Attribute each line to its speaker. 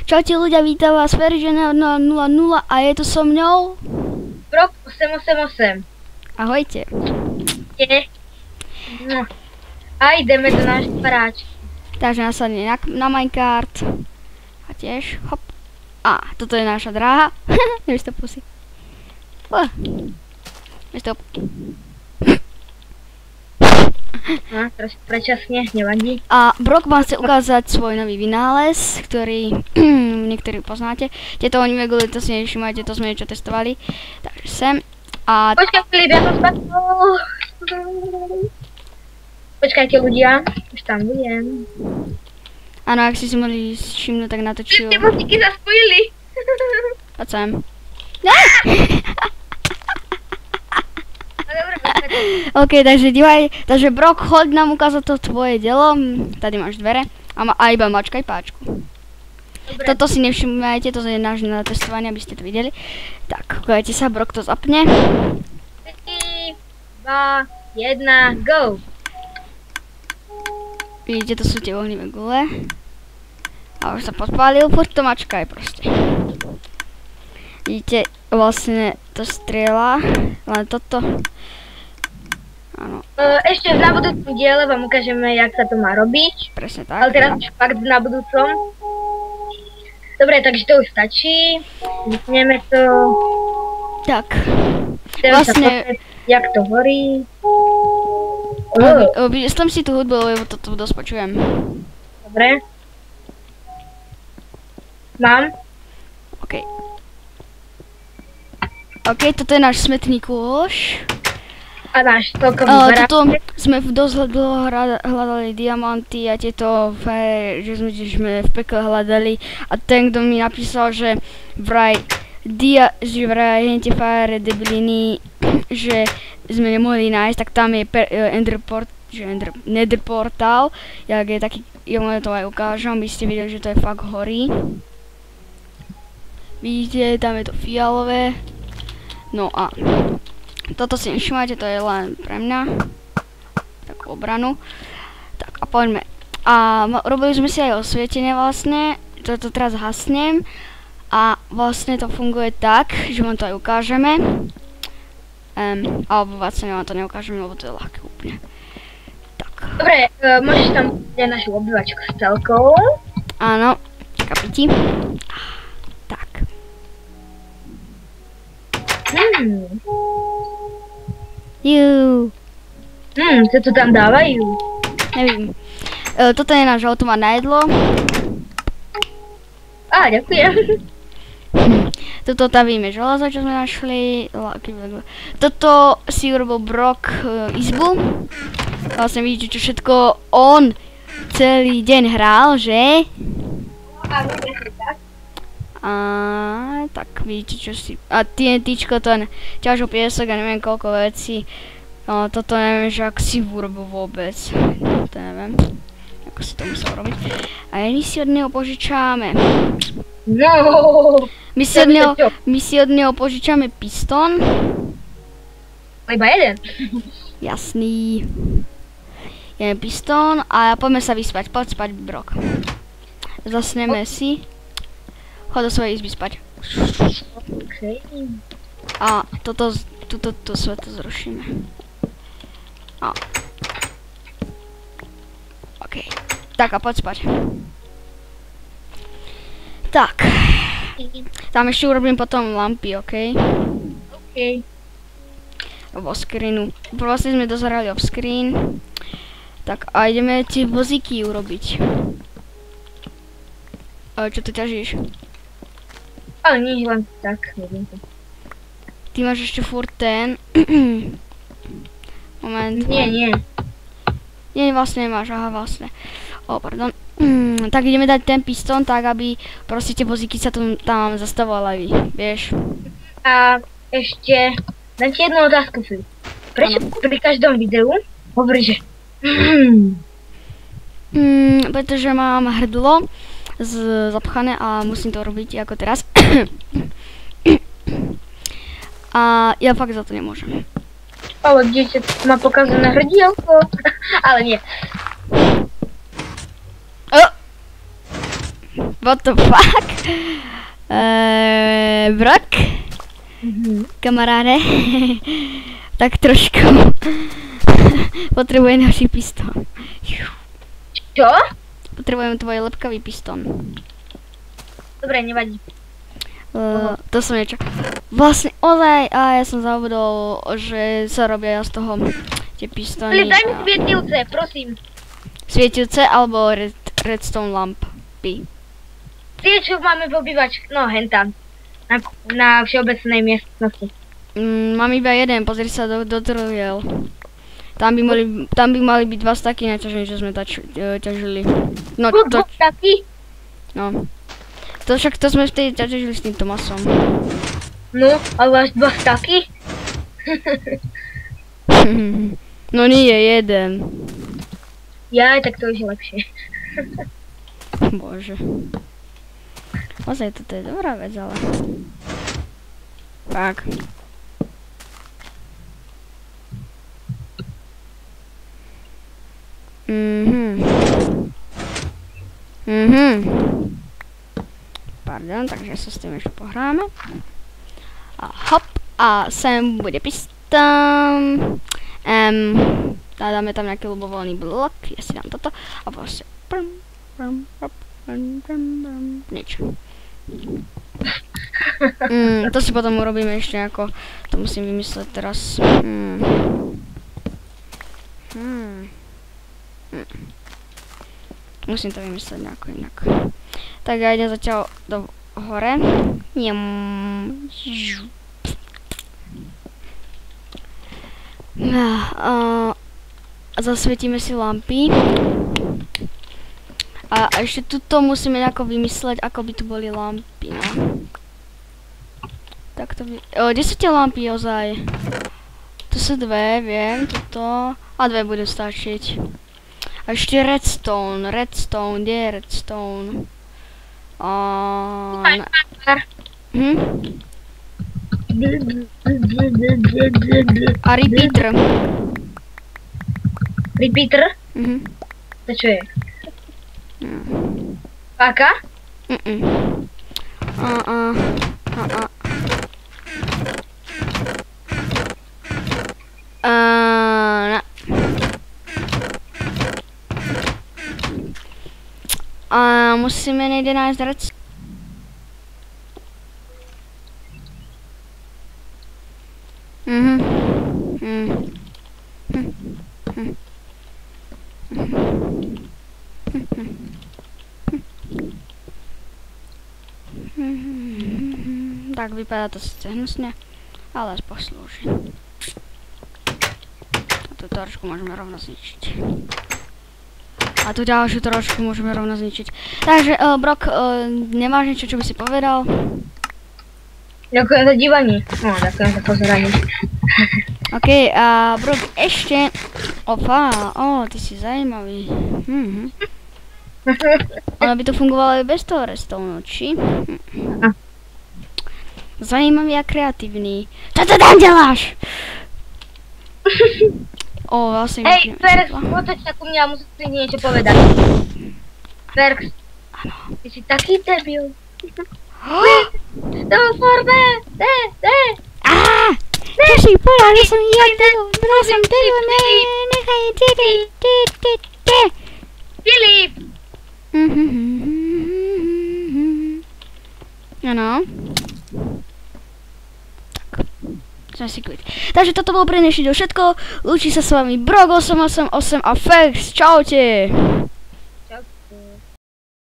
Speaker 1: Čaute ľudia, vítam vás Verženého 000 a je tu so mňou
Speaker 2: Brok 888.
Speaker 1: Ahojte.
Speaker 2: Je. No. A ideme do nášho paráčka.
Speaker 1: Takže nasadne na minecart. A tiež, hop. A, toto je naša dráha. Nevystupuj si. Vystup.
Speaker 2: No, trošku predčasne, nevadí.
Speaker 1: A Brok vám chce ukázať svoj nový vynález, ktorý niektorí poznáte. Tieto oni meguli, to si nevšimajte, to sme niečo testovali. Takže sem. A...
Speaker 2: Počkaj, Filip, ja som spadol. Počkajte ľudia, už tam budem.
Speaker 1: Áno, ak si mohli všimnúť, tak natočil...
Speaker 2: Tie muziky zaspojili.
Speaker 1: Poď sem. OK, takže divaj, takže Brok, choď nám ukázať to tvoje dielo. Tady máš dvere a iba mačkaj páčku. Dobre. Toto si nevšimnajte, to je náš na testovanie, aby ste to videli. Tak, kojete sa, Brok to zapne.
Speaker 2: 3, 2, 1, go!
Speaker 1: Vidíte, to sú tie ohnivé gule. A už sa podpálil, furt to mačkaj proste. Vidíte, vlastne to strieľa, len toto. Áno.
Speaker 2: Ešte na budúcom diele vám ukážeme, jak sa to má robiť.
Speaker 1: Presne tak.
Speaker 2: Ale teraz už fakt na budúcom. Dobre, takže to už stačí. Vypneme to.
Speaker 1: Tak.
Speaker 2: Vlastne... Jak to horí.
Speaker 1: Vyslím si tú hudbu, lebo toto dosť počujem.
Speaker 2: Dobre. Mám.
Speaker 1: OK. OK, toto je náš smetný kôš.
Speaker 2: A náš celkový barák.
Speaker 1: Toto sme dosť dlho hľadali diamanty a tieto, že sme v pekle hľadali. A ten, kto mi napísal, že vraj hente fire debiliny, že sme nemohli nájsť, tak tam je nether portál, jak je taký, ja vám to aj ukážem, aby ste videli, že to je fakt horí. Vidíte, tam je to fialové. No a toto si nevšimajte, to je len pre mňa takú obranu. Tak a poďme. A robili sme si aj osvietenie vlastne, toto teraz hasnem. A vlastne to funguje tak, že vám to aj ukážeme. Alebo vlastne vám to neukážeme, lebo to je ľahké úplne. Tak.
Speaker 2: Dobre, môžeš tam dať našu obývačku s celkou.
Speaker 1: Áno, kapiti. Tak.
Speaker 2: Co to tam dávajú?
Speaker 1: Nevím. Toto je náš automat na jedlo.
Speaker 2: Á, ďakujem.
Speaker 1: Toto tavíme železo, čo sme našli. Toto si urobil Brok izbu. Vlastne vidíte, čo všetko on celý deň hral, že? A tak vidíte, čo si... A TNTčko, to ťažil piesok a neviem koľko vecí. Toto neviem, že ak si urobil vôbec. To neviem. Ako si to musel robiť. A my si od neho požičáme.
Speaker 2: No.
Speaker 1: My si od neho požičame pistón.
Speaker 2: Iba jeden.
Speaker 1: Jasný. Jeden pistón a poďme sa vyspať. Poď spať, Brok. Zasneme si. Chod do svojej izby spať.
Speaker 2: Okay.
Speaker 1: A toto svetlo zrušíme. A. OK. Tak a poď spať. Tak. Tam ešte urobím potom lampy, OK?
Speaker 2: OK.
Speaker 1: Vo screenu. Vlastne sme dozerali off screen. Tak a ideme tie vozíky urobiť. Čo tu ťažíš?
Speaker 2: Ale nič, len tak, neviem to.
Speaker 1: Ty máš ešte furt ten... Moment.
Speaker 2: Nie.
Speaker 1: Nie, vlastne nemáš, aha, vlastne. Pardon. Tak ideme dať ten pistón tak, aby proste tie vozíky sa tam zastavovali, vieš. A
Speaker 2: ešte dám ti jednu otázku, Filip. Prečo pri každom videu hovoríš, že
Speaker 1: pretože mám hrdlo zapchané a musím to robiť ako teraz. A ja fakt za to nemôžem.
Speaker 2: Ale dieťa má pokazané hrdielko. Ale nie.
Speaker 1: What the fuck? Brok? Kamaráde? Tak trošku. Potrebujem další pistón.
Speaker 2: Čo?
Speaker 1: Potrebujem tvoj lepkavý pistón.
Speaker 2: Dobre, nevadí.
Speaker 1: To som niečo. Vlastne, ozaj, ja som zabudol, že sa robia z toho tie pistóny.
Speaker 2: Filip, daj mi svietilce, prosím.
Speaker 1: Svietilce alebo redstone lampy.
Speaker 2: Tie, čo máme v obývačke, no hentam. Na všeobecnej miestnosti.
Speaker 1: Mám iba jeden, pozri sa do truhiel. Tam by mali byť 2 staky naťažení, čo sme ťažili. No to...
Speaker 2: Taký?
Speaker 1: No. To však to sme vtedy ťažili s týmto masom.
Speaker 2: No, ale až 2 staky?
Speaker 1: No nie, jeden.
Speaker 2: Jaj, tak to už je lepšie.
Speaker 1: Bože. Ozaj, toto je dobrá vec, ale... Tak. Pardon, takže sa s tým ešte pohráme. A hop, a sem bude pistón. Dáme tam nejaký ľubovoľný blok, ja si dám toto. A proste... Nič. To si potom urobíme ešte ako... To musím vymysleť teraz. Musím to vymysleť nejako inak. Tak ja idem zatiaľ do hore. Zasvietíme si lampy. A ešte tuto musíme nejako vymysleť, ako by tu boli lampy, no. Tak to by... Kde sú tie lampy ozaj? Tu sú 2, viem, tuto. A 2 budú stačiť. A ešte redstone, kde je redstone? A repeater.
Speaker 2: Repeater? To čo je? Páka?
Speaker 1: Musíme nejde nájsť redstone. Tak vypadá to sice hnusne, ale poslúži. A tu trošku môžeme rovno zničiť. A tu ďalšiu trošku môžeme rovno zničiť. Takže, Brok, nemáš niečo, čo by si povedal?
Speaker 2: Ďakujem za dívanie. No, ďakujem za pozeranie.
Speaker 1: OK, a Brok, ešte... ty si zajímavý. Ono by to fungovalo aj bez toho redstone, či? Zajímavý a kreatívny. Čo to tam děláš? Vlastne...
Speaker 2: Hej, Ferx, poďte sa ku mňa, musím si niečo povedať. Ferx, ty si taký debil. To forme,
Speaker 1: Kaži, povedal, že som ja debil, nechaj,
Speaker 2: Filip!
Speaker 1: Áno. Sme si kvít. Takže toto bolo pre dnešný všetko. Lúči sa s vami Brok 888 a Ferx. Čaute.